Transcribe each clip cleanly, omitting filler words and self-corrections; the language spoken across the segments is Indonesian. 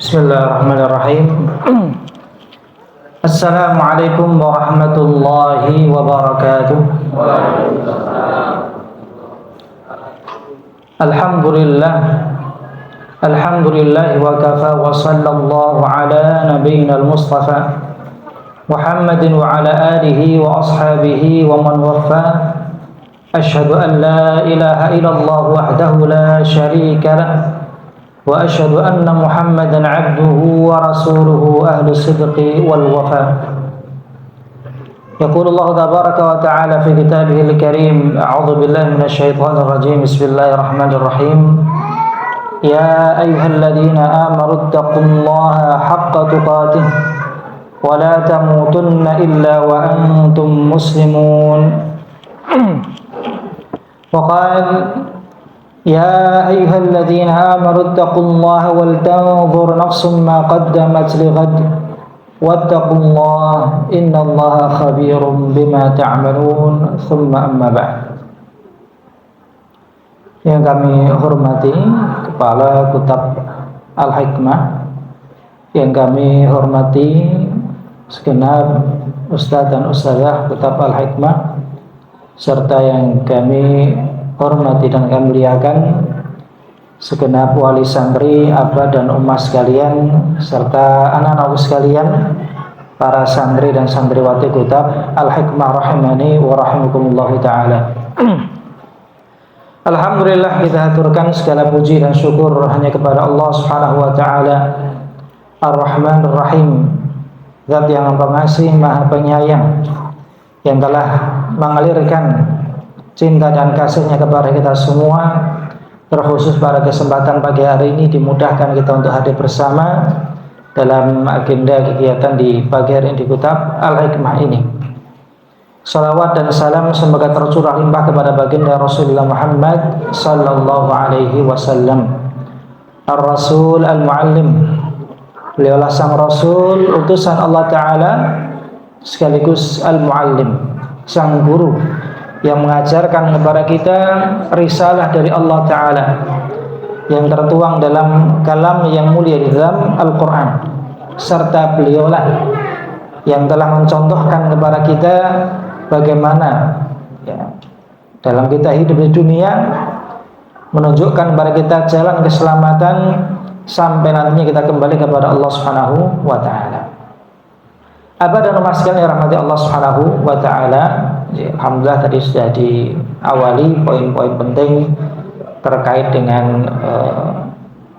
Bismillahirrahmanirrahim. Assalamualaikum warahmatullahi wabarakatuh. Alhamdulillah. Alhamdulillah wa kafa wa sallallahu ala nabiyyina al-mustafa Muhammadin wa ala alihi wa ashabihi wa man waffa. Asyhadu an la ilaha illallah wahdahu la syarika lah wa asyhadu anna Muhammadan abduhu wa rasuluhu ahlu sidqi wal wafa. Yaqulu Allah tabaraka wa ta'ala fi kitabihil karim, a'udzu billahi minasy syaithanir rajim. Bismillahirrahmanirrahim. Ya ayyuhalladzina amanu taqullaha haqqa tuqatih wa la tamutunna illa wa antum muslimun. Wa qala يا أيها الذين آمنوا اتقوا الله ولتنظر نفس ما قدمت لغد واتقوا الله إن الله خبير بما تعملون ثم أما بعد. Yang kami hormati Kepala Kutab Al-Hikmah, yang kami hormati segenap Ustadz dan Ustadzah Kutab Al-Hikmah, serta yang kami hormati dan kami muliakan segenap wali santri, abah dan ummah sekalian, serta anak-anak sekalian, para santri dan santriwati Kutab Al-Hikmah rahimani wa rahimakumullah ta'ala. Alhamdulillah, kita haturkan segala puji dan syukur hanya kepada Allah subhanahu wa ta'ala Ar-Rahman Ar-Rahim, Zat yang pengasih maha penyayang, yang telah mengalirkan cinta dan kasihnya kepada kita semua, terkhusus pada kesempatan pagi hari ini dimudahkan kita untuk hadir bersama dalam agenda kegiatan di pagi hari ini di Kutab Al-Hikmah ini. Salawat dan salam semoga tercurah limpah kepada baginda Rasulullah Muhammad sallallahu alaihi wasallam, Ar-Rasul Al-Muallim. Beliaulah sang Rasul, utusan Allah Ta'ala, sekaligus Al-Muallim, sang guru yang mengajarkan kepada kita risalah dari Allah Ta'ala yang tertuang dalam kalam yang mulia di dalam Al-Quran, serta beliaulah yang telah mencontohkan kepada kita bagaimana dalam kita hidup di dunia, menunjukkan kepada kita jalan keselamatan sampai nantinya kita kembali kepada Allah Subhanahu wa Ta'ala. Abah dan umat sekalian yang rahmati Allah Subhanahu wa Ta'ala, alhamdulillah tadi sudah diawali poin-poin penting terkait dengan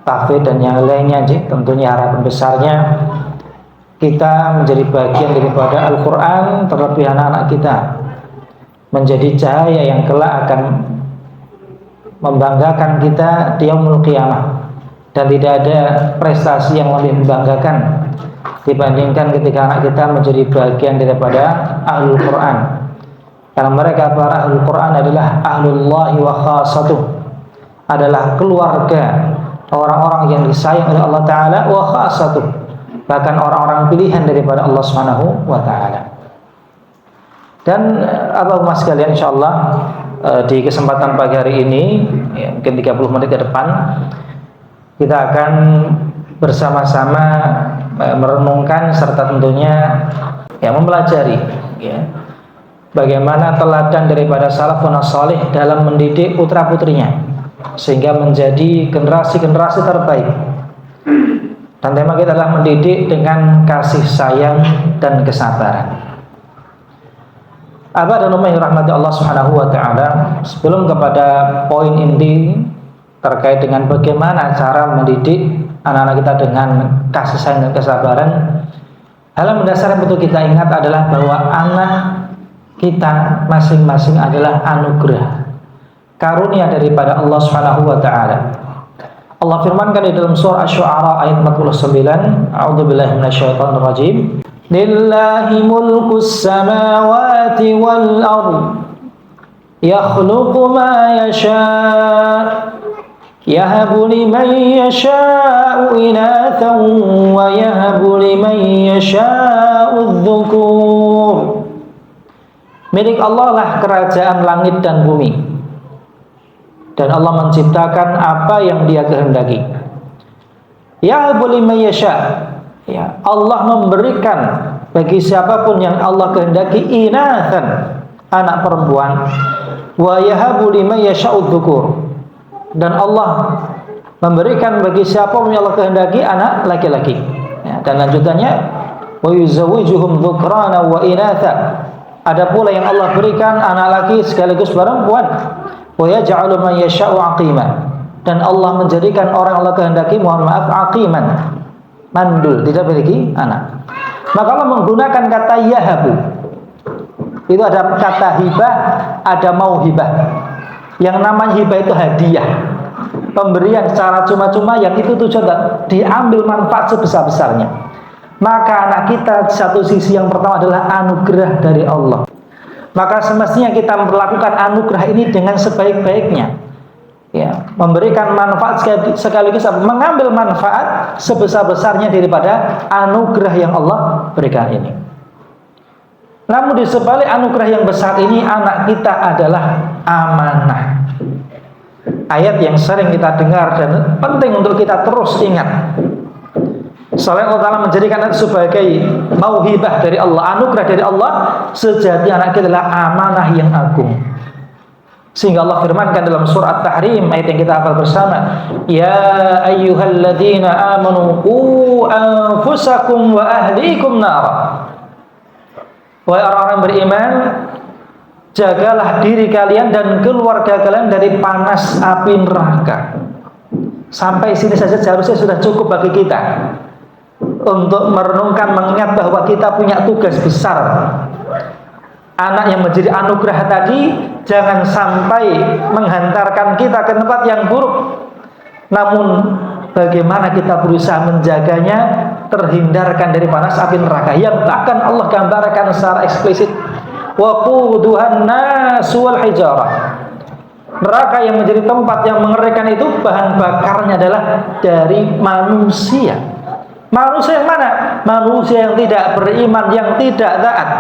tahfidz dan yang lainnya. Tentunya harapan besarnya kita menjadi bagian daripada Al-Quran, terlebih anak-anak kita menjadi cahaya yang kelak akan membanggakan kita di yaumul qiyamah, dan tidak ada prestasi yang lebih membanggakan dibandingkan ketika anak kita menjadi bagian daripada Ahlul Quran. Karena mereka para Ahlul Quran adalah Ahlullahi wa khasatuh, adalah keluarga orang-orang yang disayang oleh Allah Ta'ala, wa khasatuh, bahkan orang-orang pilihan daripada Allah Subhanahu wa Ta'ala. Dan abah mas sekalian, insyaallah di kesempatan pagi hari ini, mungkin 30 menit ke depan, kita akan bersama-sama merenungkan serta tentunya mempelajari bagaimana teladan daripada salafun salih dalam mendidik putra-putrinya sehingga menjadi generasi-generasi terbaik. Dan tema kita adalah mendidik dengan kasih sayang dan kesabaran. Abah dan ummah yang rahmati Allah Subhanahu wa Ta'ala, sebelum kepada poin inti terkait dengan bagaimana cara mendidik anak-anak kita dengan kasih sayang dan kesabaran, hal yang mendasar yang perlu kita ingat adalah bahwa anak kita masing-masing adalah anugerah, karunia daripada Allah Subhanahu wa Ta'ala. Allah firmankan di dalam surah Asy-Syu'ara ayat 49, a'udzubillahi minasyaitonir rajim, lillahi mulkus samawati wal ardh yakhluqu ma yasha' yahabu liman yasha'u inathan wa yahabu liman yasha'u adh-dhukur. Milik Allah lah kerajaan langit dan bumi, dan Allah menciptakan apa yang Dia kehendaki. Yahabu liman yasha. Ya, Allah memberikan bagi siapapun yang Allah kehendaki inatsan, anak perempuan, wa yahabu liman yasha'ud dzukur. Dan Allah memberikan bagi siapapun yang Allah kehendaki anak laki-laki. Ya, dan lanjutannya wa yuzawwijuhum dzukrana wa inatsa. Ada pula yang Allah berikan anak laki sekaligus perempuan. Wa yaj'alu man yasha'u aqima. Dan Allah menjadikan orang yang Allah kehendaki, mohon maaf, aqiman, mandul, tidak memiliki anak. Maka Allah menggunakan kata yahabu. Itu ada kata hibah, ada mauhibah. Yang namanya hibah itu hadiah, pemberian secara cuma-cuma, yang itu tujuan diambil manfaat sebesar-besarnya. Maka anak kita di satu sisi yang pertama adalah anugerah dari Allah. Maka semestinya kita memperlakukan anugerah ini dengan sebaik-baiknya. Ya, memberikan manfaat sekaligus mengambil manfaat sebesar-besarnya daripada anugerah yang Allah berikan ini. Namun di sebalik anugerah yang besar ini, anak kita adalah amanah. Ayat yang sering kita dengar dan penting untuk kita terus ingat. Soalnya Allah Ta'ala menjadikan itu sebagai mauhibah dari Allah, anugerah dari Allah. Sejati anak kita adalah amanah yang agung. Sehingga Allah firmankan dalam surah At-Tahrim, ayat yang kita hafal bersama, ya ayyuhalladzina amanu qu anfusakum wa ahlikum nara. Wahai orang-orang beriman, jagalah diri kalian dan keluarga kalian dari panas api neraka. Sampai sini saja seharusnya sudah cukup bagi kita untuk merenungkan, mengingat bahwa kita punya tugas besar. Anak yang menjadi anugerah tadi jangan sampai menghantarkan kita ke tempat yang buruk. Namun bagaimana kita berusaha menjaganya, terhindarkan dari panas api neraka yang bahkan Allah gambarkan secara eksplisit, waquduhan nasu wal hijarah. Neraka yang menjadi tempat yang mengerikan itu bahan bakarnya adalah dari manusia. Manusia yang mana? Manusia yang tidak beriman, yang tidak taat.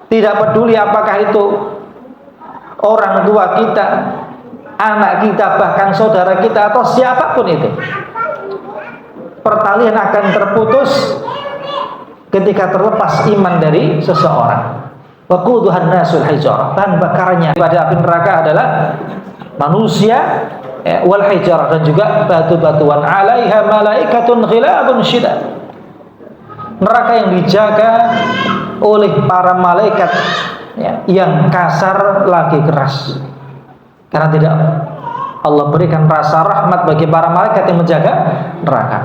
Tidak peduli apakah itu orang tua kita, anak kita, bahkan saudara kita, atau siapapun itu. Pertalian akan terputus ketika terlepas iman dari seseorang. Waquduhan nasul hijarah. Bahan bakarnya pada api neraka adalah manusia, wal hijarah, dan juga batu-batuan. Alaiha malaikatun ghilabun syidad. Neraka yang dijaga oleh para malaikat, ya, yang kasar lagi keras. Karena tidak Allah berikan rasa rahmat bagi para malaikat yang menjaga neraka.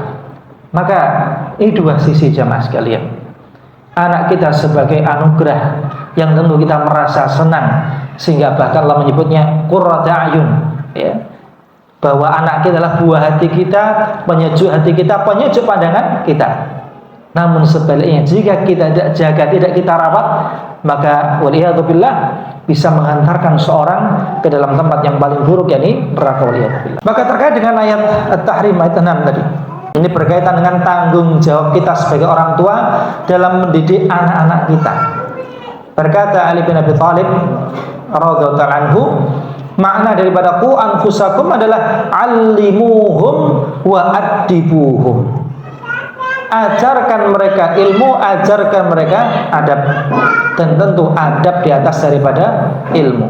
Maka ini dua sisi jamaah sekalian. Anak kita sebagai anugerah yang tentu kita merasa senang, sehingga bahkan Allah menyebutnya qurratu a'yun, ya, bahwa anak kita adalah buah hati kita, penyejuk hati kita, penyejuk pandangan kita. Namun sebaliknya, jika kita tidak jaga, tidak kita rawat, maka waliyadzubillah bisa menghantarkan seorang ke dalam tempat yang paling buruk, yakni neraka, waliyadzubillah. Maka terkait dengan ayat At-Tahrim ayat 6 tadi, ini berkaitan dengan tanggung jawab kita sebagai orang tua dalam mendidik anak-anak kita. Berkata Ali bin Abi Thalib radhiyallahu ta'ala anhu, makna daripada qu anfusakum adalah allimuhum wa addibuhum. Ajarkan mereka ilmu, ajarkan mereka adab. Dan tentu adab di atas daripada ilmu.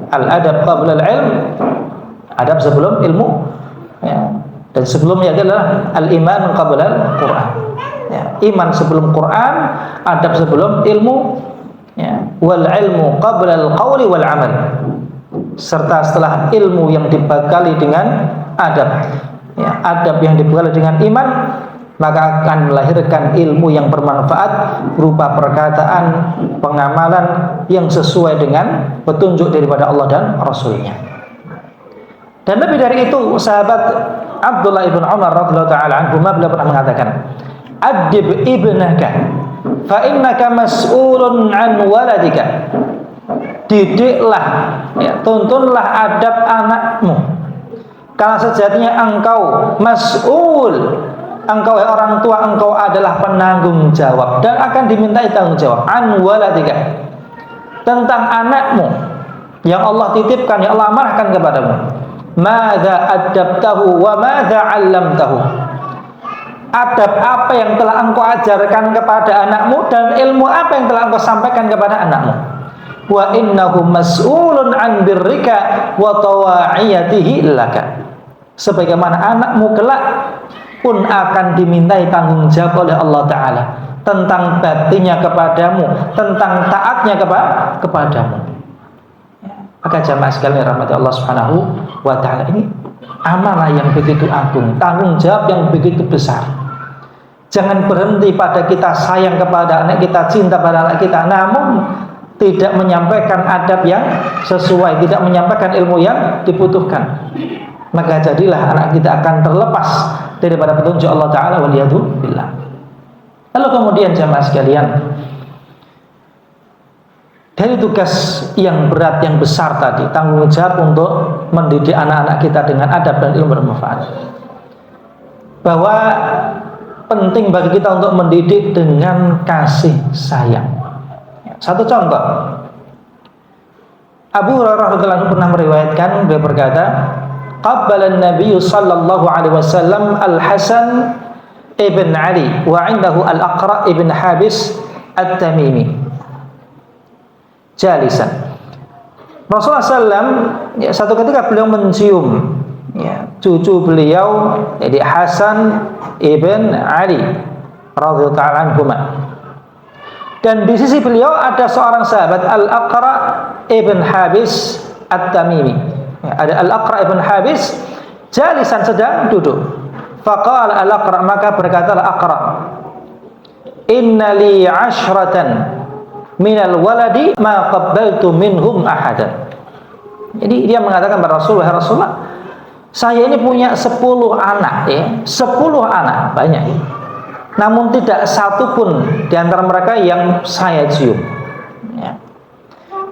Al-adab qabla al-ilm, adab sebelum ilmu, ya. Dan sebelumnya adalah al-iman qabla al-Quran, ya. Iman sebelum Quran, adab sebelum ilmu, ya. Wal ilmu qabla al-qawli wal amal. Serta setelah ilmu yang dibekali dengan adab, ya. Adab yang dibekali dengan iman, maka akan melahirkan ilmu yang bermanfaat berupa perkataan, pengamalan yang sesuai dengan petunjuk daripada Allah dan Rasulnya. Dan lebih dari itu, sahabat Abdullah ibn Umar radhiyallahu ta'ala anhu beliau pernah mengatakan, adib ibnaka fa innaka mas'ulun an waladika. Didiklah, ya, tuntunlah adab anakmu, karena sejatinya engkau mas'ul. Engkau orang tua, engkau adalah penanggung jawab dan akan dimintai tanggung jawab an waladika, tentang anakmu yang Allah titipkan, yang Allah amarahkan kepadamu. Madza adabtahu wa madza 'allamtahu. adab apa yang telah engkau ajarkan kepada anakmu dan ilmu apa yang telah engkau sampaikan kepada anakmu. Wa innahu mas'ulun an birrika wa tawa'iyatihi laka. Sebagaimana anakmu kelak pun akan dimintai tanggung jawab oleh Allah Ta'ala tentang baktinya kepadamu, tentang taatnya kepadamu. Maka jamaah sekalian rahmati Allah Subhanahu wa Ta'ala, ini amanah yang begitu agung, tanggung jawab yang begitu besar. Jangan berhenti pada kita sayang kepada anak kita, cinta pada anak kita, namun tidak menyampaikan adab yang sesuai, tidak menyampaikan ilmu yang dibutuhkan. Maka jadilah anak kita akan terlepas daripada petunjuk Allah Ta'ala, waliyadu billah. Lalu kemudian jamaah sekalian, dari tugas yang berat, yang besar tadi, tanggung jawab untuk mendidik anak-anak kita dengan adab dan ilmu bermanfaat, bahwa penting bagi kita untuk mendidik dengan kasih sayang. Satu contoh, Abu Hurairah radhiyallahu anhu pernah meriwayatkan, beliau berkata, qabbala an-nabiy sallallahu alaihi wasallam al-Hasan ibn Ali wa 'indahu al-Aqra ibn Habis at-Tamimi jalisan. Rasulullah SAW satu ketika beliau mencium cucu beliau, jadi Hasan ibn Ali radhiyallahu ta'ala anhuma. Dan di sisi beliau ada seorang sahabat Al-Aqra ibn Habis At-Tamimi. Ada Al-Aqra ibn Habis jalisan, sedang duduk. Faqala Al-Aqra, maka berkata Al-Aqra, inna li 'ashratan minal waladi ma qabbaltu minhum ahadan. Jadi dia mengatakan kepada Rasulullah, Rasulullah, saya ini punya 10 anak, 10 anak, banyak ya. Namun tidak satu pun di antara mereka yang saya cium. Ya.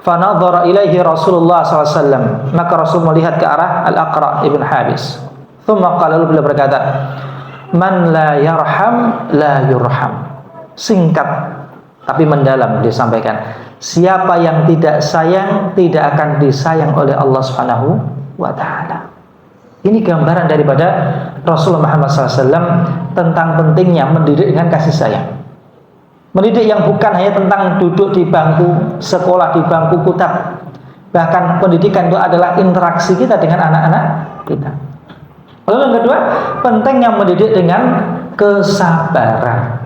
Fanadhara ilaihi Rasulullah SAW. Maka Rasul melihat ke arah Al-Aqra ibn Habis. Thumma qala, lalu beliau berkata, man la yarham la yurham. Singkat tapi mendalam disampaikan. Siapa yang tidak sayang tidak akan disayang oleh Allah Subhanahu wa Ta'ala. Ini gambaran daripada Rasulullah Muhammad SAW tentang pentingnya mendidik dengan kasih sayang. Mendidik yang bukan hanya tentang duduk di bangku sekolah, di bangku kutab. Bahkan pendidikan itu adalah interaksi kita dengan anak-anak kita. Lalu yang kedua, pentingnya mendidik dengan kesabaran.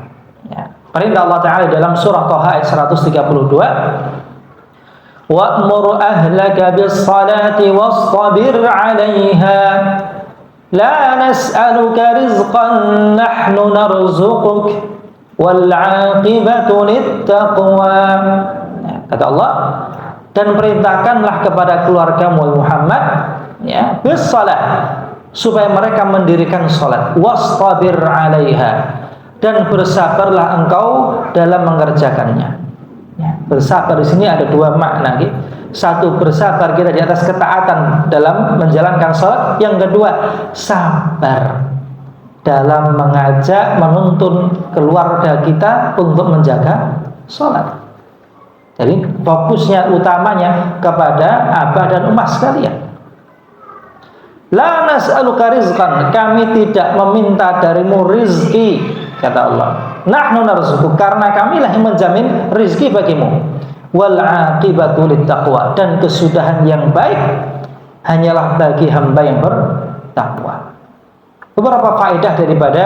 Ya. Perintah Allah Ta'ala dalam surah Thaha ayat 132, wa'mur ahlaka bis-salati wastabir 'alaiha la nas'aluka rizqan nahnu narzuquk wal 'aqibatu lit-taqwa. Kata Allah, dan perintahkanlah kepada keluargamu Muhammad bis-salat, supaya mereka mendirikan salat, wastabir 'alaiha, dan bersabarlah engkau dalam mengerjakannya. Bersabar di sini ada dua makna. Satu, bersabar kita di atas ketaatan dalam menjalankan salat. Yang kedua, sabar dalam mengajak, menuntun keluarga kita untuk menjaga salat. Jadi fokusnya utamanya kepada abah dan ummah sekalian. La nas'aluka rizqan, kami tidak meminta darimu rizki, kata Allah. Nahnu narzuquk, karena kamilah yang menjamin rizki bagimu. Wal 'aqibatu lit-taqwa, dan kesudahan yang baik hanyalah bagi hamba yang bertakwa. Beberapa faedah daripada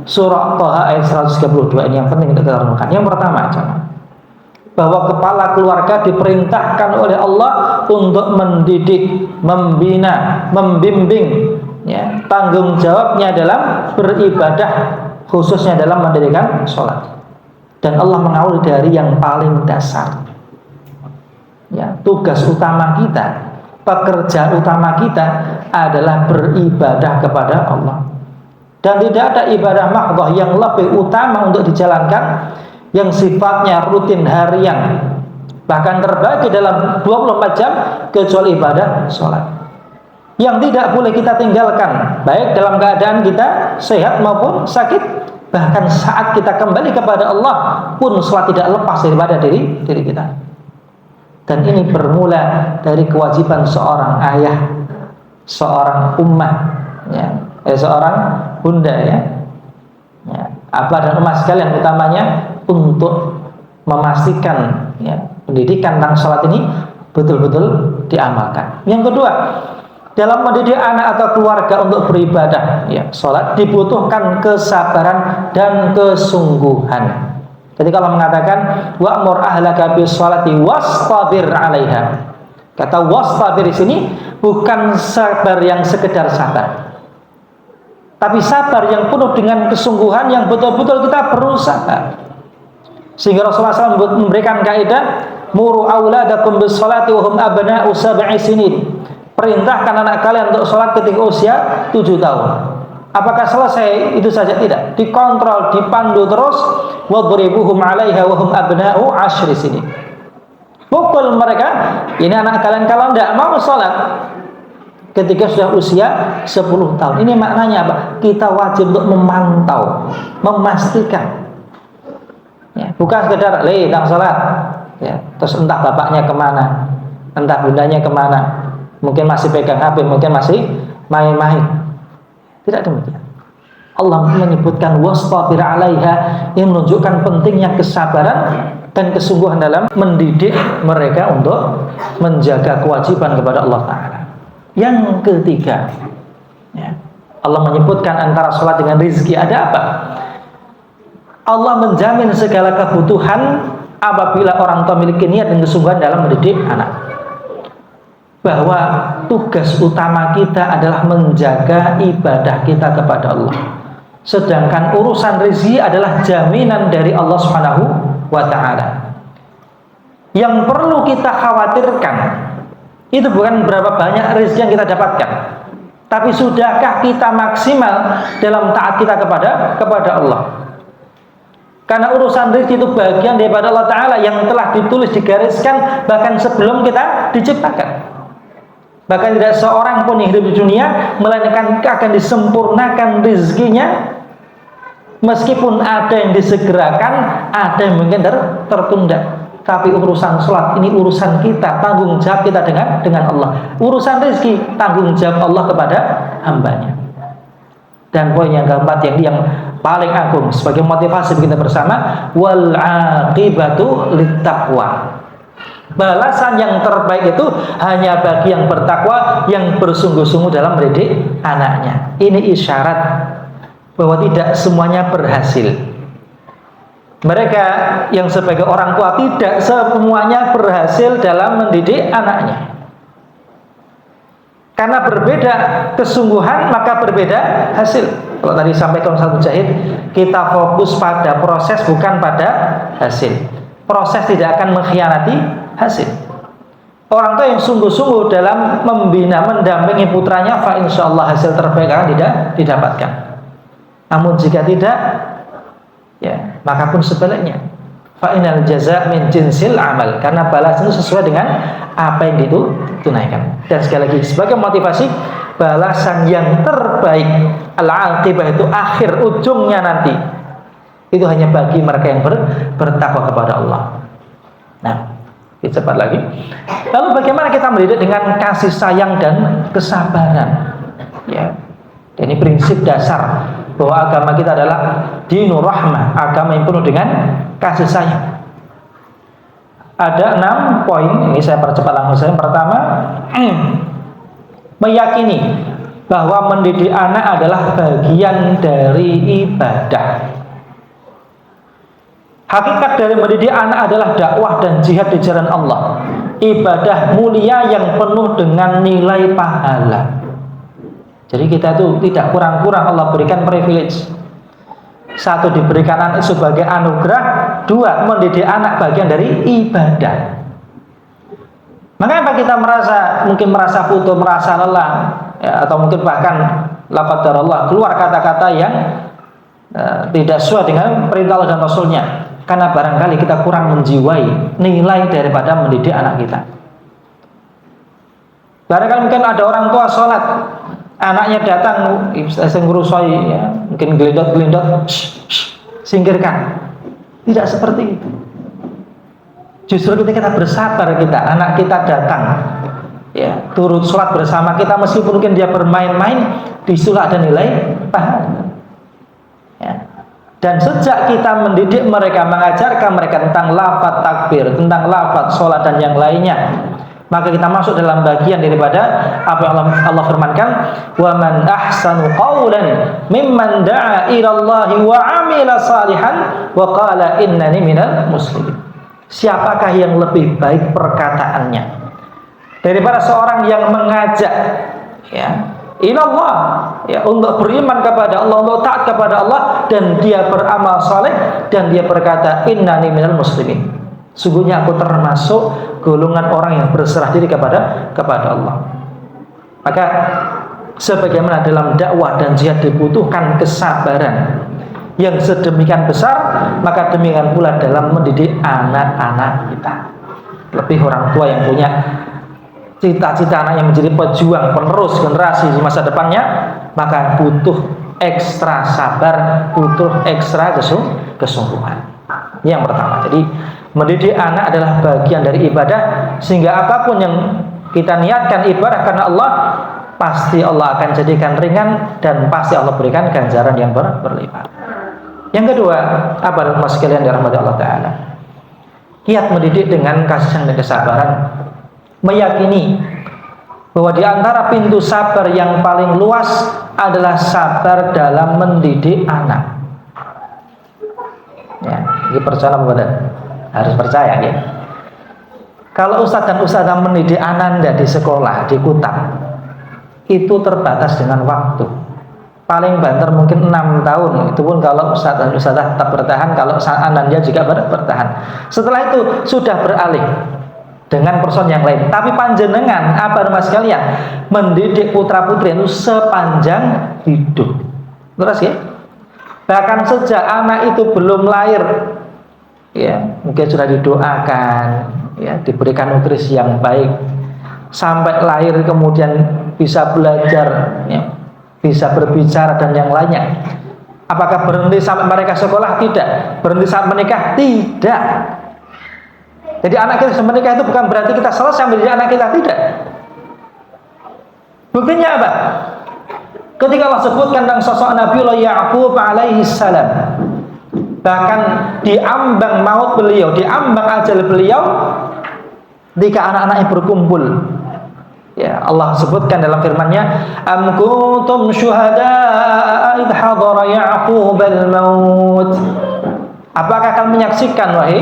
surah Thaha ayat 132 ini yang penting kita renungkan. Yang pertama, bahwa kepala keluarga diperintahkan oleh Allah untuk mendidik, membina, membimbing, tanggung jawabnya dalam beribadah, khususnya dalam mendirikan sholat. Dan Allah mengawali dari yang paling dasar. Tugas utama kita, pekerjaan utama kita adalah beribadah kepada Allah. Dan tidak ada ibadah mahdhah yang lebih utama untuk dijalankan, yang sifatnya rutin harian, bahkan terbagi dalam 24 jam, kecuali ibadah sholat, yang tidak boleh kita tinggalkan, baik dalam keadaan kita sehat maupun sakit. Bahkan saat kita kembali kepada Allah pun sholat tidak lepas daripada diri kita. Dan ini bermula dari kewajiban seorang ayah, seorang ummah, seorang bunda, Abah dan umat sekalian, utamanya untuk memastikan ya, pendidikan tentang sholat ini betul-betul diamalkan. Yang kedua, dalam mendidik anak atau keluarga untuk beribadah ya, sholat dibutuhkan kesabaran dan kesungguhan. Jadi kalau mengatakan wa'mur ahlaka bis sholati wastabir 'alaiha, kata wastabir di sini bukan sabar yang sekedar sabar, tapi sabar yang penuh dengan kesungguhan, yang betul-betul kita berusaha. Sehingga Rasulullah SAW memberikan kaidah muru auladakum bis sholati wa hum abna'u sab'i sinin. Perintahkan anak kalian untuk sholat ketika usia 7 tahun. Apakah selesai itu saja? Tidak. Dikontrol, dipandu terus. Wadribuhum 'alaiha wa hum abna'u 10 sinin. Pukul mereka, ini anak kalian kalau tidak mau sholat ketika sudah usia 10 tahun. Ini maknanya apa? Kita wajib untuk memantau, memastikan ya, bukan sekedar tang sholat ya, terus entah bapaknya kemana, entah bundanya kemana, mungkin masih pegang HP, mungkin masih main-main. Tidak demikian. Allah menyebutkan wastabir 'alaiha, yang menunjukkan pentingnya kesabaran dan kesungguhan dalam mendidik mereka untuk menjaga kewajiban kepada Allah Ta'ala. Yang ketiga ya, Allah menyebutkan antara sholat dengan rizki. Ada apa? Allah menjamin segala kebutuhan apabila orang tua memiliki niat dan kesungguhan dalam mendidik anak. Bahwa tugas utama kita adalah menjaga ibadah kita kepada Allah. Sedangkan urusan rezeki adalah jaminan dari Allah Subhanahu wa Ta'ala. Yang perlu kita khawatirkan itu bukan berapa banyak rezeki yang kita dapatkan, tapi sudahkah kita maksimal dalam taat kita kepada Allah. Karena urusan rezeki itu bagian daripada Allah Ta'ala yang telah ditulis, digariskan bahkan sebelum kita diciptakan. Bahkan tidak seorang pun yang hidup di dunia melainkan akan disempurnakan rezekinya, meskipun ada yang disegerakan, ada yang mungkin tertunda. Tapi urusan sholat ini urusan kita, tanggung jawab kita dengan Allah. Urusan rezeki tanggung jawab Allah kepada hambanya. Dan poin yang keempat yang paling agung sebagai motivasi kita bersama, wal aqibatu littaqwa. Balasan yang terbaik itu hanya bagi yang bertakwa, yang bersungguh-sungguh dalam mendidik anaknya. Ini isyarat bahwa tidak semuanya berhasil. Mereka yang sebagai orang tua tidak semuanya berhasil dalam mendidik anaknya. Karena berbeda kesungguhan maka berbeda hasil. Kalau tadi sampaikan Ustaz Mujahid, kita fokus pada proses bukan pada hasil. Proses tidak akan mengkhianati hasil. Orang tua yang sungguh-sungguh dalam membina, mendampingi putranya, fa insyaallah hasil terbaik akan tidak didapatkan. Namun jika tidak, ya, maka pun sebaliknya. Fa inal jaza' min jinsil amal, karena balasan itu sesuai dengan apa yang ditunaikan. Dan sekali lagi sebagai motivasi, balasan yang terbaik, al-aqibah itu akhir ujungnya nanti, itu hanya bagi mereka yang bertakwa kepada Allah. Nah, kita cepat lagi. Lalu bagaimana kita mendidik dengan kasih sayang dan kesabaran? Ya, ini prinsip dasar bahwa agama kita adalah dinur rahmah, agama yang penuh dengan kasih sayang. Ada 6 poin, ini saya percepat langsung. Yang pertama, meyakini bahwa mendidik anak adalah bagian dari ibadah. Hakikat dari mendidik anak adalah dakwah dan jihad di jalan Allah. Ibadah mulia yang penuh dengan nilai pahala. Jadi kita itu tidak kurang-kurang Allah berikan privilege. 1, diberikan anak sebagai anugerah. 2, mendidik anak bagian dari ibadah. Maka kita mungkin merasa putus, merasa lelah, ya, atau mungkin bahkan la qadarullah keluar kata-kata yang tidak sesuai dengan perintah Allah dan Rasulnya. Karena barangkali kita kurang menjiwai nilai daripada mendidik anak kita. Barangkali mungkin ada orang tua sholat, anaknya datang, ngurusoi, ya, mungkin gelindot-gelindot, singkirkan. Tidak seperti itu. Justru ketika kita bersabar, anak kita datang, ya, turut sholat bersama kita, meskipun mungkin dia bermain-main, disulah ada nilai pahala. Ya. Dan sejak kita mendidik mereka, mengajarkan mereka tentang lafaz takbir, tentang lafaz sholat dan yang lainnya, maka kita masuk dalam bagian daripada apa yang Allah firmankan, wa man ahsanu qawlan mimman da'a ila Allah wa 'amila salihan wa qala innani minal muslimin. Siapakah yang lebih baik perkataannya daripada seorang yang mengajak ilallah, untuk beriman kepada Allah, untuk taat kepada Allah, dan dia beramal saleh dan dia berkata innani minal muslimin, sungguhnya aku termasuk golongan orang yang berserah diri kepada Allah. Maka sebagaimana dalam dakwah dan jihad dibutuhkan kesabaran yang sedemikian besar, maka demikian pula dalam mendidik anak-anak kita. Lebih orang tua yang punya cita-cita anak yang menjadi pejuang penerus generasi di masa depannya, maka butuh ekstra sabar, butuh ekstra kesungguhan. Ini yang pertama. Jadi mendidik anak adalah bagian dari ibadah, sehingga apapun yang kita niatkan ibadah karena Allah, pasti Allah akan jadikan ringan dan pasti Allah berikan ganjaran yang berlipat. Yang kedua, apa mas sekalian dirahmati Allah Ta'ala, kiat mendidik dengan kasih sayang dan kesabaran, meyakini bahwa di antara pintu sabar yang paling luas adalah sabar dalam mendidik anak. Ini percaya kepada harus percaya ya. Kalau ustadz dan ustadzah mendidik ananda di sekolah, di Kutab, itu terbatas dengan waktu. Paling banter mungkin 6 tahun. Itu pun kalau ustadz dan ustadzah tetap bertahan, kalau ananda juga bertahan. Setelah itu sudah beralih dengan person yang lain. Tapi panjenengan apa mas sekalian, mendidik putra putri itu sepanjang hidup. Terus ya, bahkan sejak anak itu belum lahir, mungkin sudah didoakan, diberikan nutrisi yang baik, sampai lahir kemudian bisa belajar, bisa berbicara dan yang lainnya. Apakah berhenti sampai mereka sekolah? Tidak. Berhenti saat menikah? Tidak. Jadi anak kita menikah itu bukan berarti kita selesai mendidik anak kita, tidak. Buktinya apa? Ketika Allah sebutkan tentang sosok Nabiullah Ya'qub alaihi salam, bahkan di ambang maut beliau, di ambang ajal beliau, ketika anak-anaknya berkumpul, Allah sebutkan dalam firman-Nya, am kuntum syuhada'a idh hadara Ya'qub al-maut. Apakah kalian menyaksikan wahai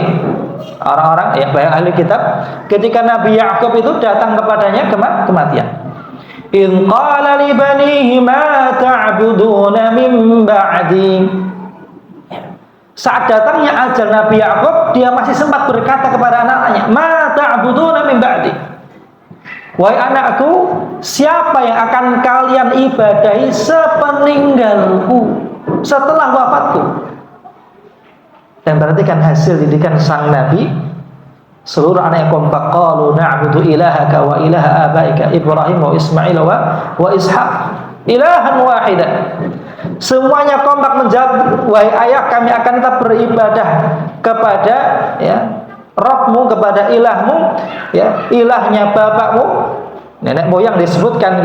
orang-orang baik ahli kitab, ketika Nabi Ya'qub itu datang kepadanya kematian. In qala li banihi ma ta'buduna min ba'di. Saat datangnya ajal Nabi Ya'qub, dia masih sempat berkata kepada anak-anaknya, ma ta'buduna min ba'di. Wahai anakku, siapa yang akan kalian ibadahi sepeninggalku, setelah wafatku? Dan perhatikan hasil didikan sang Nabi, seluruh anak yang kompak, qalu na'budu ilahaka wa ilaha abaika Ibrahim wa Ismail wa Ishaq ilahan wahidan. Semuanya kompak menjawab, wahai ayah, kami akan tetap beribadah kepada Rabbmu, kepada ilahmu, ilahnya bapakmu, nenek moyang disebutkan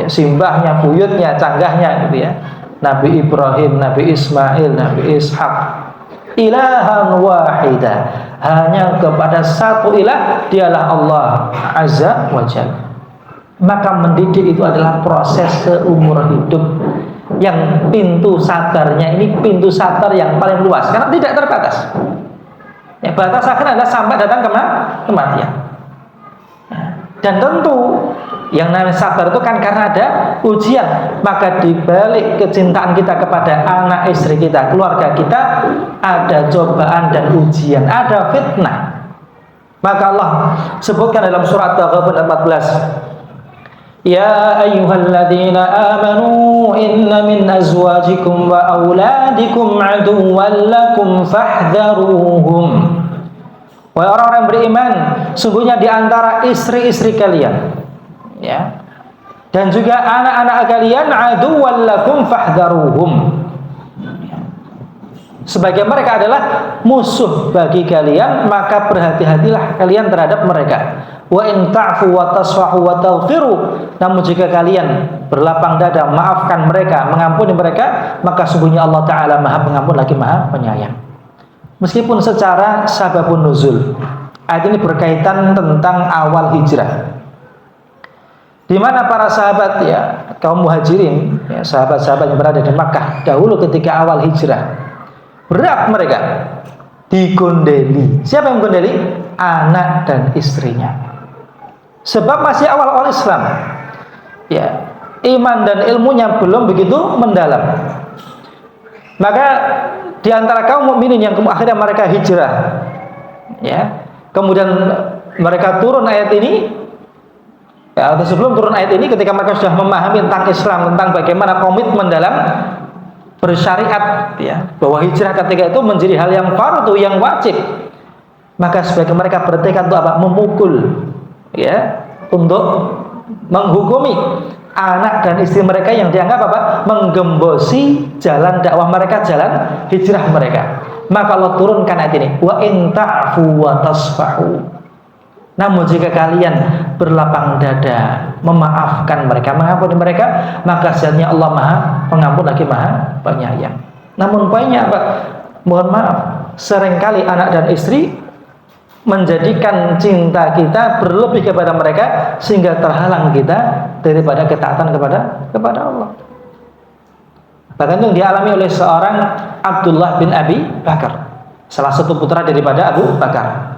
simbahnya, buyutnya, canggahnya Nabi Ibrahim, Nabi Ismail, Nabi Ishaq, ilahan wahida, hanya kepada satu ilah, dialah Allah Azza wa Jalla. Maka mendidik itu adalah proses seumur hidup, yang pintu sabarnya ini pintu sabar yang paling luas karena tidak terbatas. Batas akhir adalah sampai datang kematian. Dan tentu yang namanya sabar itu kan karena ada ujian. Maka dibalik kecintaan kita kepada anak istri kita, keluarga kita, ada cobaan dan ujian, ada fitnah. Maka Allah sebutkan dalam surat Taghabun 14, ya ayyuhalladzina amanu inna min azwajikum wa auladikum aduwwan lakum fahdharuhum. Wahai orang-orang beriman, sungguhnya di antara istri-istri kalian dan juga anak-anak kalian aduwwan lakum fahdharuhum, sebagai mereka adalah musuh bagi kalian, maka berhati-hatilah kalian terhadap mereka. Wa in ta'fu wa tasfahu wa taghfiru, namun jika kalian berlapang dada, maafkan mereka, mengampuni mereka, maka sungguhnya Allah Ta'ala Maha Pengampun lagi Maha Penyayang. Meskipun secara sababun nuzul, ayat ini berkaitan tentang awal hijrah, di mana para sahabat ya kaum muhajirin, ya, sahabat-sahabat yang berada di Makkah dahulu ketika awal hijrah, berat mereka digondeli. Siapa yang gondeli? Anak dan istrinya. Sebab masih awal-awal Islam, ya, iman dan ilmunya belum begitu mendalam. Maka di antara kaum mukminin yang akhirnya mereka hijrah, ya, kemudian mereka turun ayat ini. Ya, atau sebelum turun ayat ini, ketika mereka sudah memahami tentang Islam, tentang bagaimana komitmen dalam bersyariat, ya, bahwa hijrah ketika itu menjadi hal yang fardu, yang wajib, maka sebagian mereka bertekad untuk apa? Memukul, ya, untuk menghukumi anak dan istri mereka yang dianggap apa? Menggembosi jalan dakwah mereka, jalan hijrah mereka. Maka Allah turunkan ayat ini, wa in ta'fu wa tasfahu. Namun jika kalian berlapang dada, memaafkan mereka, mengampuni mereka, maka sesungguhnya Allah Maha Pengampun lagi Maha Penyayang. Namun banyak, Pak, mohon maaf, seringkali anak dan istri menjadikan cinta kita berlebih kepada mereka sehingga terhalang kita daripada ketaatan kepada Allah. Bahkan yang dialami oleh seorang Abdullah bin Abi Bakar, salah satu putra daripada Abu Bakar,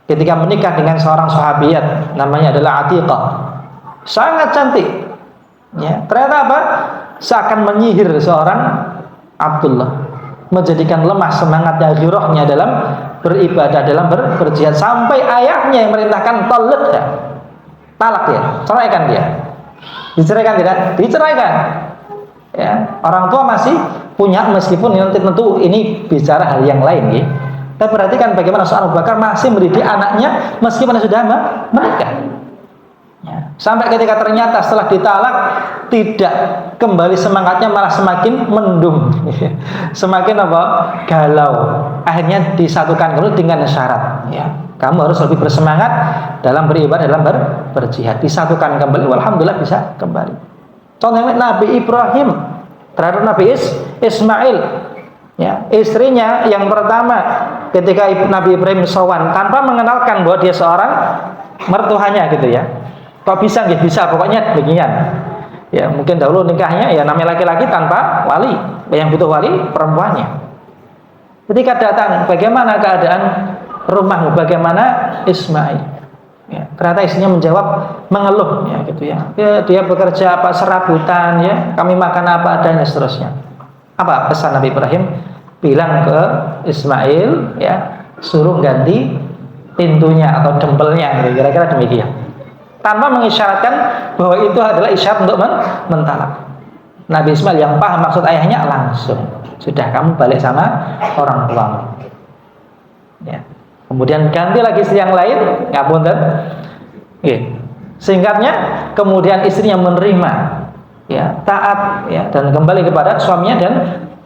ketika menikah dengan seorang sahabiat namanya adalah Atiqah, sangat cantik, ya, ternyata apa? Seakan menyihir seorang Abdullah, menjadikan lemah semangatnya, girohnya dalam beribadah, dalam berjihad, sampai ayahnya yang merintahkan talak ya, talak dia, ceraikan dia. Diceraikan tidak? Diceraikan. Ya, orang tua masih punya, meskipun nanti tentu ini bicara hal yang lain, ya. Kita perhatikan bagaimana seorang Abu Bakar masih mendidik anaknya meskipun sudah menikah. Ya. Sampai ketika ternyata setelah ditalak tidak kembali semangatnya, malah semakin mendung, semakin apa? Galau. Akhirnya disatukan kembali dengan syarat. Ya. Kamu harus lebih bersemangat dalam beribadah, dalam berjihad. Disatukan kembali. Alhamdulillah bisa kembali. Contohnya Nabi Ibrahim terhadap Nabi Ismail. Ya, istrinya yang pertama ketika Nabi Ibrahim sowan tanpa mengenalkan bahwa dia seorang mertuanya gitu ya. Kok bisa nggih? Bisa, pokoknya beginian. Ya, mungkin dahulu nikahnya ya namanya laki-laki tanpa wali, yang butuh wali perempuannya. Ketika datang, bagaimana keadaan rumahmu? Bagaimana Ismail? Ya, ternyata istrinya menjawab, mengeluh ya gitu ya. Dia bekerja apa, serabutan ya, kami makan apa adanya, seterusnya. Apa pesan Nabi Ibrahim? Bilang ke Ismail ya, suruh ganti pintunya atau dempelnya, kira-kira demikian, tanpa mengisyaratkan bahwa itu adalah isyarat untuk mentalak. Nabi Ismail yang paham maksud ayahnya langsung, sudah, kamu balik sama orang tuamu ya. Kemudian ganti lagi istri yang lain, ngapunten. Singkatnya, kemudian istrinya menerima ya, taat ya, dan kembali kepada suaminya, dan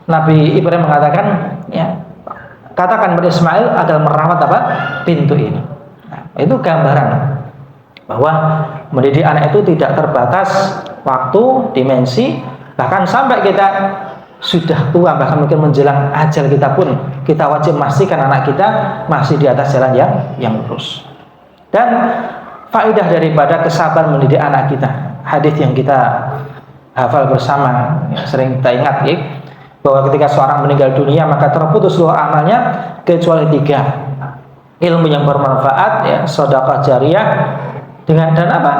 Nabi Ibrahim mengatakan ya, katakan pada Ismail agar merawat apa? Pintu ini. Nah, itu gambaran bahwa mendidik anak itu tidak terbatas waktu, dimensi, bahkan sampai kita sudah tua, bahkan mungkin menjelang ajal kita pun, kita wajib memastikan anak kita masih di atas jalan yang lurus. Dan faedah daripada kesabaran mendidik anak kita, hadis yang kita hafal bersama, ya, sering kita ingat ya, bahwa ketika seorang meninggal dunia maka terputus seluruh amalnya kecuali 3: ilmu yang bermanfaat ya, sedekah jariyah, dan apa?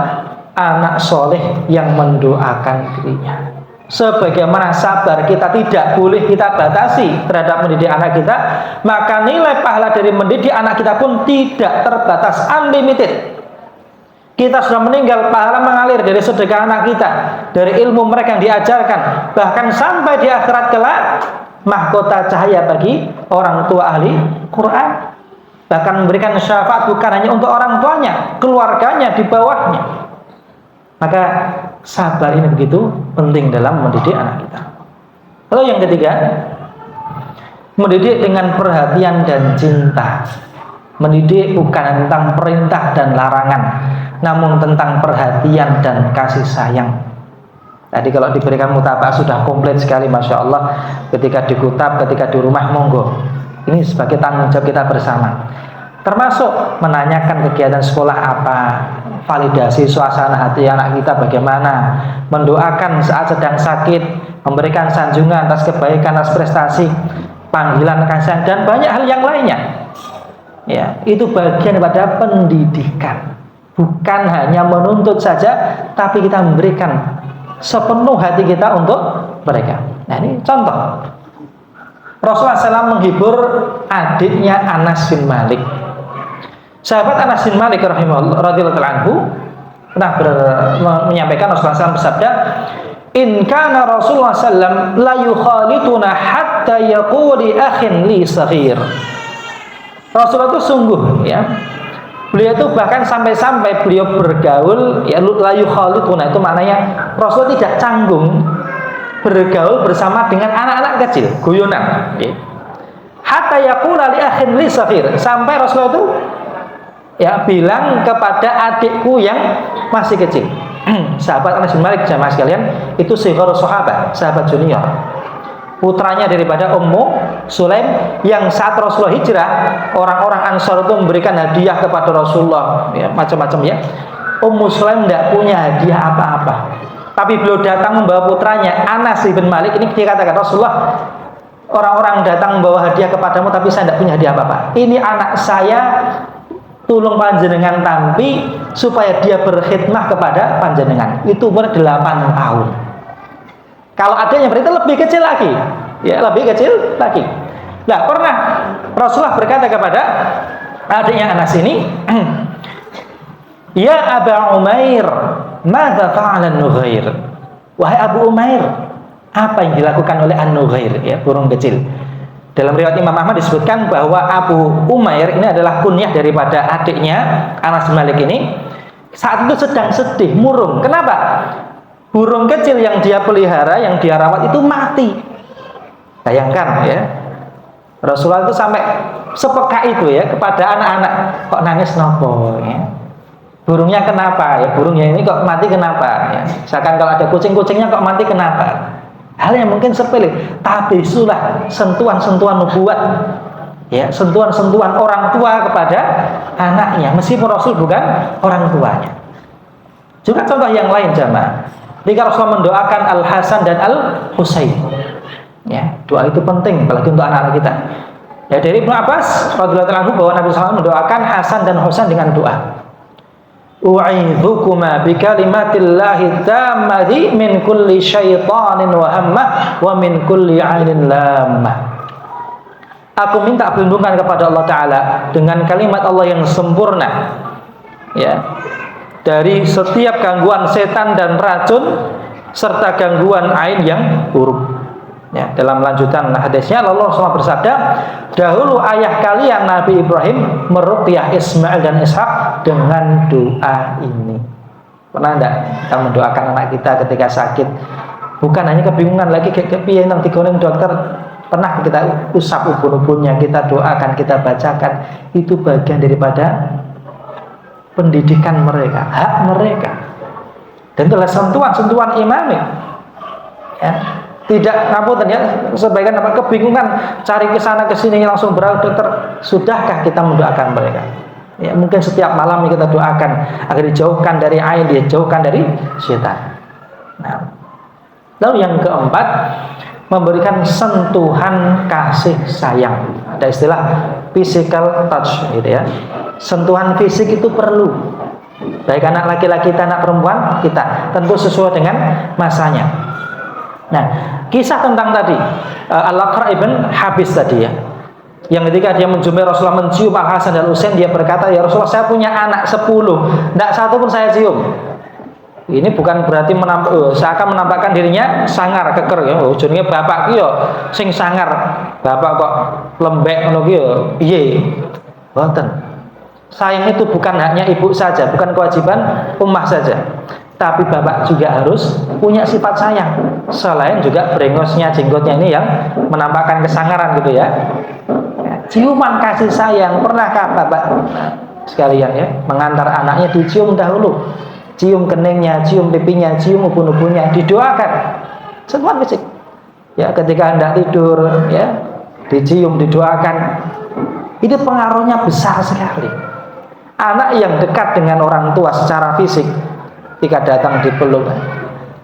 Anak soleh yang mendoakan dirinya. Sebagaimana sabar kita tidak boleh kita batasi terhadap mendidik anak kita, maka nilai pahala dari mendidik anak kita pun tidak terbatas, unlimited. Kita sudah meninggal, pahala mengalir dari sedekah anak kita, dari ilmu mereka yang diajarkan, bahkan sampai di akhirat kelak mahkota cahaya bagi orang tua ahli Quran, bahkan memberikan syafaat bukan hanya untuk orang tuanya, keluarganya di bawahnya. Maka sabar ini begitu penting dalam mendidik anak kita. Lalu yang ketiga, mendidik dengan perhatian dan cinta. Mendidik bukan tentang perintah dan larangan, namun tentang perhatian dan kasih sayang. Tadi kalau diberikan mutaba'ah sudah komplit sekali, Masya Allah. Ketika dikutab, ketika di rumah, monggo. Ini sebagai tanggung jawab kita bersama. Termasuk menanyakan kegiatan sekolah apa, validasi suasana hati anak kita bagaimana, mendoakan saat sedang sakit, memberikan sanjungan atas kebaikan, atas prestasi, panggilan kasih, dan banyak hal yang lainnya. Ya, itu bagian daripada pendidikan. Bukan hanya menuntut saja, tapi kita memberikan sepenuh hati kita untuk mereka. Nah, ini contoh. Rasulullah SAW menghibur adiknya Anas bin Malik. Sahabat Anas bin Malik radhiyallahu anhu pernah menyampaikan Rasulullah SAW bersabda, "In kana Rasulullah SAW la yukhalituna hatta yaquli akhin li saghir." Rasulullah itu sungguh, ya, beliau itu bahkan sampai-sampai beliau bergaul, ya, la yukhalituna, itu maknanya Rasulullah tidak canggung bergaul bersama dengan anak-anak kecil, guyonan, ya. Hatta yaqula li akhin li saghir, sampai Rasulullah itu, ya, bilang kepada adikku yang masih kecil. Sahabat Anas bin Malik, jamaah sekalian, itu sighar sahabat, sahabat junior, putranya daripada Ummu Sulaim, yang saat Rasulullah hijrah, orang-orang Ansar itu memberikan hadiah kepada Rasulullah, ya, macam-macam, ya. Ummu Sulaim tidak punya hadiah apa-apa, tapi beliau datang membawa putranya Anas bin Malik. Ini dia katakan, Rasulullah, orang-orang datang membawa hadiah kepadamu, tapi saya tidak punya hadiah apa-apa. Ini anak saya, tolong panjenengan tampi supaya dia berkhidmah kepada panjenengan. Itu umur 8 tahun. Kalau adanya berarti lebih kecil lagi, ya, lebih kecil lagi. Nah, pernah Rasulullah berkata kepada adiknya Anas ini, "Ya Aba Umair, madza fa'ala an-Nughair?" Wahai Abu Umair, apa yang dilakukan oleh An-Nughair, ya, burung kecil. Dalam riwayat Imam Ahmad disebutkan bahwa Abu Umair ini adalah kunyah daripada adiknya Anas bin Malik ini. Saat itu sedang sedih, murung. Kenapa? Burung kecil yang dia pelihara, yang dia rawat itu mati. Bayangkan, ya, Rasulullah itu sampai sepeka itu, ya, kepada anak-anak, kok nangis nopo, ya, burungnya kenapa, ya, burungnya ini kok mati kenapa, ya, misalkan kalau ada kucing-kucingnya kok mati kenapa. Hal yang mungkin sepele, tapi itulah sentuhan-sentuhan nubuat, ya, sentuhan-sentuhan orang tua kepada anaknya, meskipun Rasul bukan orang tuanya. Juga contoh yang lain, jamaah. Ketika Rasulullah mendoakan Al-Hasan dan Al-Husain, ya, doa itu penting, apalagi untuk anak-anak kita. Ya, dari Ibnu Abbas radhiyallahu anhu bahwa Nabi SAW mendoakan Hasan dan Husain dengan doa, "U'idzukumaa bikalimatillahi tammati min kulli syaitanin wa hammah wa min kulli 'ainin lammah." Aku minta perlindungan kepada Allah Ta'ala dengan kalimat Allah yang sempurna, ya, dari setiap gangguan setan dan racun serta gangguan ain yang buruk. Ya, dalam lanjutan hadisnya Allah SWT bersabda, "Dahulu ayah kalian Nabi Ibrahim meruqyah Ismail dan Ishak dengan doa ini." Pernah enggak kita mendoakan anak kita ketika sakit? Bukan hanya kebingungan lagi kepiye nang digolong dokter, pernah kita usap ubun-ubunnya, kita doakan, kita bacakan. Itu bagian daripada pendidikan mereka, hak mereka. Dan itulah sentuhan-sentuhan imami, ya. Tidak ngapunten, ya, sebagian apa kebingungan cari ke sana ke sini langsung berawal dokter. Sudahkah kita mendoakan mereka? Ya, mungkin setiap malam kita doakan agar dijauhkan dari ain, dijauhkan dari setan. Nah, lalu yang keempat, memberikan sentuhan kasih sayang. Ada istilah physical touch, gitu, ya. Sentuhan fisik itu perlu, baik anak laki-laki kita, anak perempuan kita, tentu sesuai dengan masanya. Nah, kisah tentang tadi Al-Aqra' ibn Habis tadi, ya, yang ketika dia menjumpai Rasulullah, mencium Al-Hasan dan Husain, dia berkata, "Ya Rasulullah, saya punya anak 10, tidak satu pun saya cium." Ini bukan berarti seakan menampakkan dirinya sangar, keker, ya. Oh, jenenge bapak ki yo sing sangar, bapak kok lembek ngono ki yo piye? Wonten. Sayang itu bukan hanya ibu saja, bukan kewajiban ummah saja, tapi bapak juga harus punya sifat sayang. Selain juga brengosnya, jenggotnya ini yang menampakkan kesangaran, gitu, ya. ciuman kasih sayang. Pernahkah Bapak sekalian ya mengantar anaknya dicium dahulu, cium keningnya, cium pipinya, cium ubun-ubunnya, didoakan. Sentuhan fisik. Ya, ketika hendak tidur ya, dicium, didoakan. Itu pengaruhnya besar sekali. Anak yang dekat dengan orang tua secara fisik ketika datang dipeluk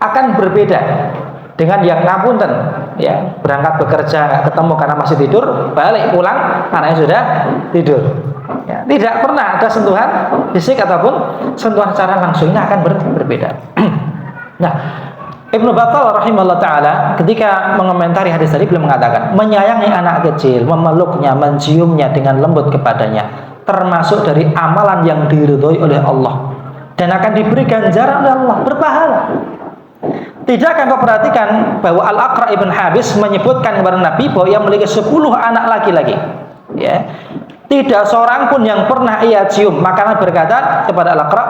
akan berbeda dengan yang ngapunten ya, berangkat bekerja nggak ketemu karena masih tidur, balik pulang anaknya sudah tidur ya, tidak pernah ada sentuhan fisik ataupun sentuhan secara langsung. Ini akan berbeda. Nah, Ibnu Battal rahimahullah ta'ala ketika mengomentari hadis tadi beliau mengatakan, menyayangi anak kecil, memeluknya, menciumnya dengan lembut kepadanya termasuk dari amalan yang diridhoi oleh Allah dan akan diberi ganjaran oleh Allah, berpahala. Tidakkah kau perhatikan bahwa Al-Aqra ibn Habis menyebutkan kepada Nabi bahwa ia memiliki 10 anak laki-laki ya. Tidak seorang pun yang pernah ia cium. Maka Nabi berkata kepada Al-Aqra,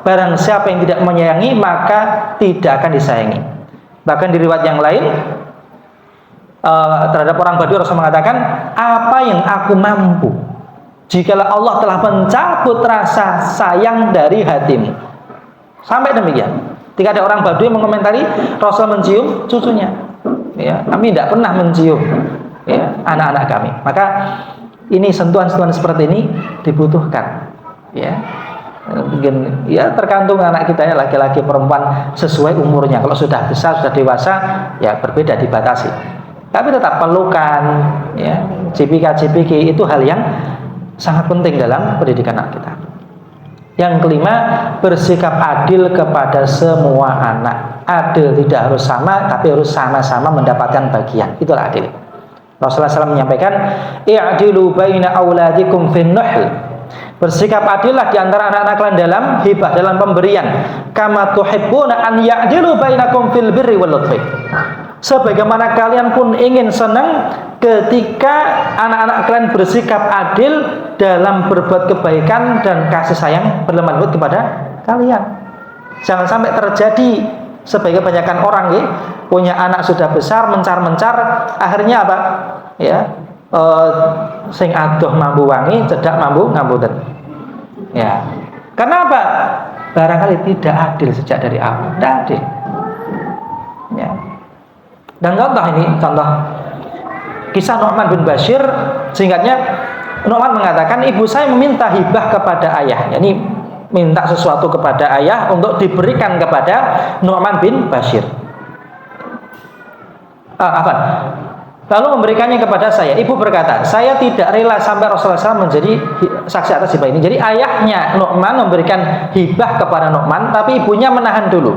barang siapa yang tidak menyayangi maka tidak akan disayangi. Bahkan di riwayat yang lain terhadap orang Badui Rasul mengatakan, apa yang aku mampu jikalau Allah telah mencabut rasa sayang dari hatimu. Sampai demikian. Ketika ada orang Badui mengomentari Rasul mencium cucunya ya, kami tidak pernah mencium ya, anak-anak kami. Maka ini sentuhan-sentuhan seperti ini dibutuhkan ya. Mungkin ya tergantung anak kita ya, laki-laki perempuan sesuai umurnya. Kalau sudah besar, sudah dewasa ya berbeda, dibatasi. Tapi tetap pelukan ya, cipika-cipiki itu hal yang sangat penting dalam pendidikan anak kita. Yang kelima, bersikap adil kepada semua anak. Adil tidak harus sama, tapi harus sama-sama mendapatkan bagian. Itulah adil. Rasulullah SAW menyampaikan, i'dilu baina auladikum fin nuhl. Bersikap adillah di antara anak-anak kalian dalam hibah, dalam pemberian. Kama tuhibbuna an ya'dilu bainakum fil birri wal lutfi. Sebagaimana kalian pun ingin senang ketika anak-anak kalian bersikap adil dalam berbuat kebaikan dan kasih sayang berlemah lembut kepada kalian. Jangan sampai terjadi sebagai kebanyakan orang ya, punya anak sudah besar mencar-mencar, akhirnya apa? Ya, sing adoh mambu wangi, cedak mambu ngambuten. Ya. Kenapa? Barangkali tidak adil sejak dari awal. Tidak adil. Ya. Dan contoh kisah Nu'man bin Bashir, singkatnya Nu'man mengatakan, ibu saya meminta hibah kepada ayah, yakni minta sesuatu kepada ayah untuk diberikan kepada Nu'man bin Bashir. Lalu memberikannya kepada saya. Ibu berkata, saya tidak rela sampai Rasulullah SAW menjadi saksi atas hibah ini. Jadi ayahnya Nu'man memberikan hibah kepada Nu'man, tapi ibunya menahan dulu.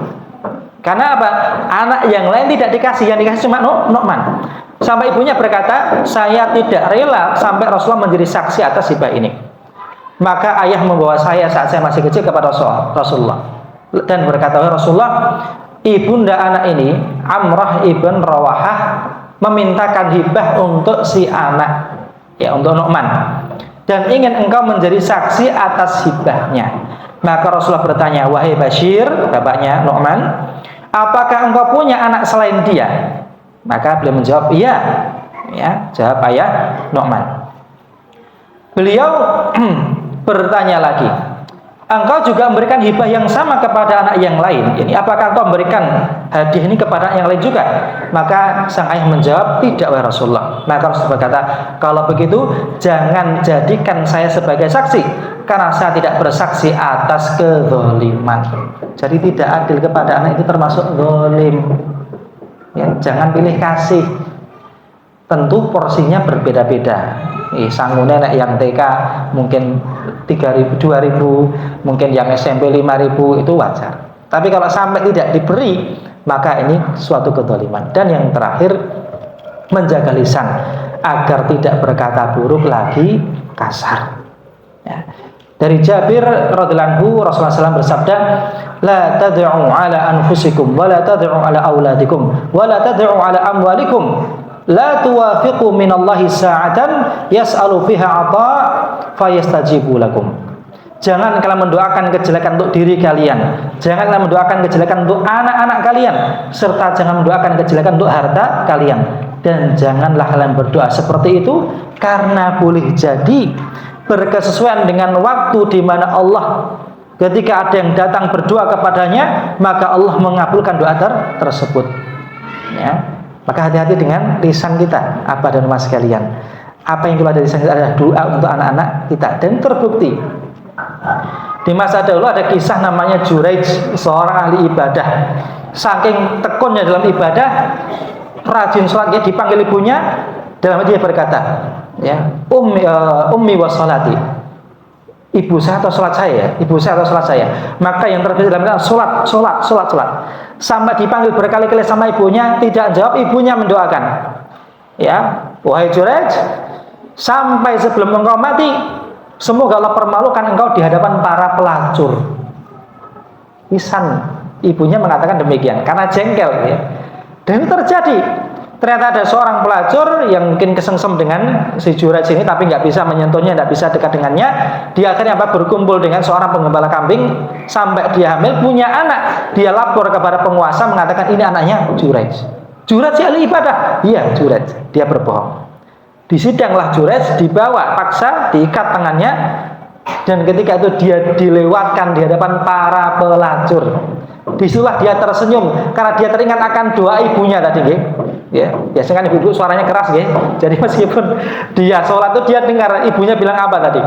Karena apa? Anak yang lain tidak dikasih, yang dikasih cuma Nu'man. Sampai ibunya berkata, saya tidak rela sampai Rasulullah menjadi saksi atas hibah ini. Maka ayah membawa saya saat saya masih kecil kepada Rasulullah dan berkata, Rasulullah, ibunda anak ini Amrah ibn Rawahah memintakan hibah untuk si anak ya, untuk Nu'man, dan ingin engkau menjadi saksi atas hibahnya. Maka Rasulullah bertanya, wahai Bashir, bapaknya Nu'man, apakah engkau punya anak selain dia? Maka beliau menjawab, iya. Ya, jawab ayah Nu'man. Beliau bertanya lagi, engkau juga memberikan hibah yang sama kepada anak yang lain. Ini apakah engkau memberikan hadiah ini kepada anak yang lain juga? Maka sang ayah menjawab, tidak wahai Rasulullah. Maka Rasulullah berkata, kalau begitu jangan jadikan saya sebagai saksi, karena saya tidak bersaksi atas kezaliman. Jadi tidak adil kepada anak itu termasuk zalim. Ya, jangan pilih kasih. Tentu porsinya berbeda-beda. Sangune nek yang TK mungkin 3.000, 2.000, mungkin yang SMP 5.000, itu wajar. Tapi kalau sampai tidak diberi, maka ini suatu kezaliman. Dan yang terakhir, menjaga lisan agar tidak berkata buruk lagi kasar. Ya. Dari Jabir radhiyallahu anhu, Rasulullah SAW bersabda, la tad'u ala anfusikum wa la tad'u ala auladikum wa la tad'u ala amwalikum, la tuwafiqu minallahi sa'atan yas'alu fiha 'ata fayastajibu lakum. Jangan kalian mendoakan kejelekan untuk diri kalian, jangan kalian mendoakan kejelekan untuk anak-anak kalian, serta jangan mendoakan kejelekan untuk harta kalian. Dan janganlah kalian berdoa seperti itu, karena boleh jadi berkesesuaian dengan waktu di mana Allah ketika ada yang datang berdoa kepadanya, maka Allah mengabulkan doa tersebut. Ya. Maka hati-hati dengan lisan kita, Abah dan Mas sekalian. Apa yang keluar dari lisan kita adalah doa untuk anak-anak kita, dan terbukti di masa dahulu ada kisah namanya Juraij, seorang ahli ibadah. Saking tekunnya dalam ibadah, rajin sholat, dia dipanggil ibunya, dalam hati dia berkata, ya, ummi wa sholati, ibu saya atau sholat saya, ibu saya atau sholat saya. Maka yang terjadi dalam kata sholat. Sampai dipanggil berkali-kali sama ibunya, tidak jawab, ibunya mendoakan, ya, wahai Juraij, sampai sebelum engkau mati, semoga Allah permalukan engkau di hadapan para pelacur. Lisan ibunya mengatakan demikian karena jengkel, ya. Dan itu terjadi. Ternyata ada seorang pelacur yang mungkin kesengsem dengan si Juraij ini, tapi nggak bisa menyentuhnya, nggak bisa dekat dengannya. Dia akhirnya berkumpul dengan seorang penggembala kambing sampai dia hamil, punya anak. Dia lapor kepada penguasa mengatakan ini anaknya Juraij. Juraij ahli ibadah. Iya, Juraij. Dia berbohong. Disidanglah Juraij, dibawa paksa, diikat tangannya, dan ketika itu dia dilewatkan di hadapan para pelacur. Disitulah dia tersenyum karena dia teringat akan doa ibunya tadi, nggih. Ya, biasanya kan ibu suaranya keras, nggih. Jadi meskipun dia sholat itu dia dengar ibunya bilang apa tadi.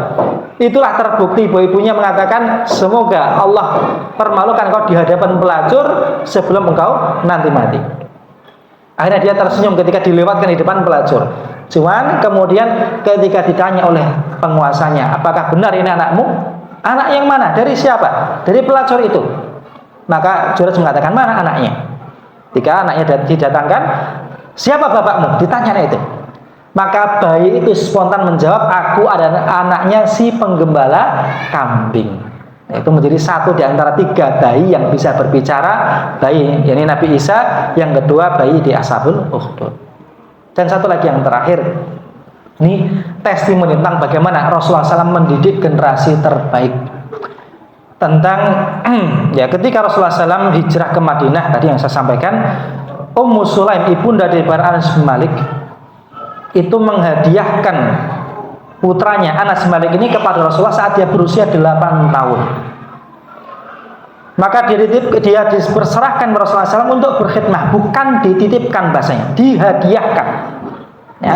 Itulah terbukti bahwa ibunya mengatakan semoga Allah permalukan engkau di hadapan pelacur sebelum engkau nanti mati. Akhirnya dia tersenyum ketika dilewatkan di depan pelacur. Cuman kemudian ketika ditanya oleh penguasanya, apakah benar ini anakmu? Anak yang mana? Dari siapa? Dari pelacur itu. Maka Juraij mengatakan, mana anaknya? Ketika anaknya didatangkan, siapa bapakmu? Ditanya itu. Maka bayi itu spontan menjawab, aku adalah anaknya si penggembala kambing. Nah, itu menjadi satu di antara 3 bayi yang bisa berbicara. Bayi, yakni Nabi Isa. Yang kedua bayi di Ashabul Ukhdud. Dan satu lagi yang terakhir, ini testimoni tentang bagaimana Rasulullah SAW mendidik generasi terbaik. Tentang ya, ketika Rasulullah SAW hijrah ke Madinah, tadi yang saya sampaikan, Ummu Sulaim, ibunda dari Anas bin Malik, itu menghadiahkan putranya Anas bin Malik ini kepada Rasulullah saat dia berusia 8 tahun. Maka dia diperserahkan Rasulullah SAW untuk berkhidmah, bukan dititipkan bahasanya, dihadiahkan. Ya.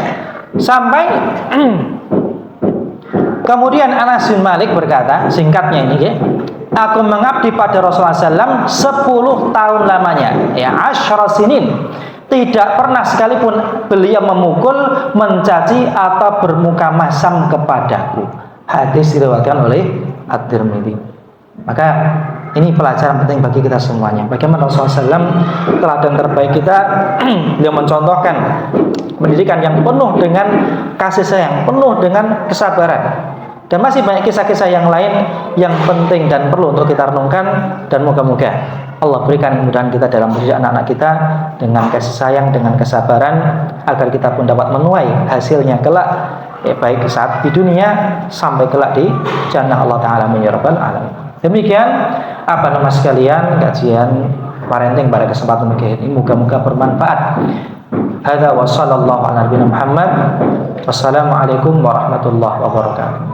Sampai kemudian Anas bin Malik berkata, singkatnya ini, ya, aku mengabdi pada Rasulullah SAW 10 tahun lamanya, ya, 10 sinin. Tidak pernah sekalipun beliau memukul, mencaci atau bermuka masam kepadaku. Hadis diriwayatkan oleh At-Tirmidzi. Maka ini pelajaran penting bagi kita semuanya. Bagaimana Rasulullah SAW, teladan terbaik kita, beliau mencontohkan pendidikan yang penuh dengan kasih sayang, penuh dengan kesabaran. Dan masih banyak kisah-kisah yang lain yang penting dan perlu untuk kita renungkan. Dan moga-moga Allah berikan kemudahan kita dalam mendidik anak-anak kita dengan kasih sayang, dengan kesabaran, agar kita pun dapat menuai hasilnya kelak, ya, baik saat di dunia sampai kelak di jannah Allah Ta'ala ya Rabbal Alamin. Demikian sekalian kajian parenting pada kesempatan ini, moga-moga bermanfaat. Hadza wa sallallahu ala nabiyina Muhammad. Wassalamualaikum warahmatullahi wabarakatuh.